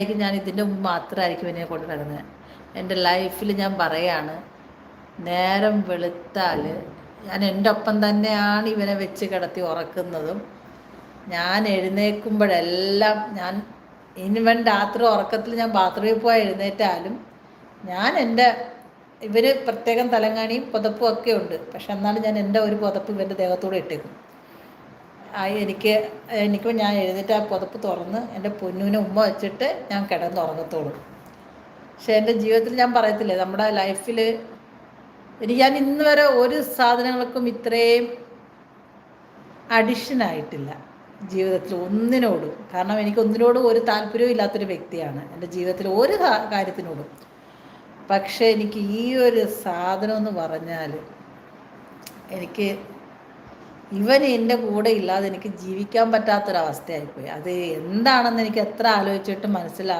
ഞാൻ ഇതിൻ്റെ മുമ്പ് മാത്രമായിരിക്കും ഇവനെ കൊണ്ട് നടന്നത്. എൻ്റെ ലൈഫിൽ ഞാൻ പറയാണ്, നേരം വെളുത്താൽ ഞാൻ എൻ്റെ ഒപ്പം തന്നെയാണ് ഇവനെ വെച്ച് കിടത്തി ഉറക്കുന്നതും. ഞാൻ എഴുന്നേൽക്കുമ്പോഴെല്ലാം ഇവൻ രാത്രി ഉറക്കത്തിൽ ഞാൻ ബാത്റൂമിൽ പോയി എഴുന്നേറ്റാലും ഞാൻ ഇവർ പ്രത്യേകം തലങ്ങാണിയും പുതപ്പും ഒക്കെ ഉണ്ട്. പക്ഷെ എന്നാലും ഞാൻ എൻ്റെ ഒരു പുതപ്പ് ഇവൻ്റെ ദേഹത്തോടെ ഇട്ടേക്കും. എനിക്ക് ഞാൻ എഴുന്നേറ്റ് ആ പുതപ്പ് തുറന്ന് എൻ്റെ പൊന്നൂനെ ഉമ്മ വെച്ചിട്ട് ഞാൻ കിടന്നുറങ്ങത്തോളൂ. പക്ഷെ എൻ്റെ ജീവിതത്തിൽ ഞാൻ പറയത്തില്ലേ, നമ്മുടെ ലൈഫിൽ ഞാൻ ഇന്ന് വരെ ഒരു സാധനങ്ങൾക്കും ഇത്രയും അഡിക്ഷനായിട്ടില്ല ജീവിതത്തിൽ ഒന്നിനോടും. കാരണം എനിക്ക് ഒന്നിനോടും ഒരു താല്പര്യവും ഇല്ലാത്തൊരു വ്യക്തിയാണ് എൻ്റെ ജീവിതത്തിൽ ഒരു കാര്യത്തിനോടും. പക്ഷേ എനിക്ക് ഈ ഒരു സാധനം എന്ന് പറഞ്ഞാൽ എനിക്ക് ഇവൻ എൻ്റെ കൂടെ ഇല്ലാതെ എനിക്ക് ജീവിക്കാൻ പറ്റാത്തൊരവസ്ഥയായിപ്പോയി. അത് എന്താണെന്ന് എനിക്ക് എത്ര ആലോചിച്ചിട്ടും മനസ്സിലാവും.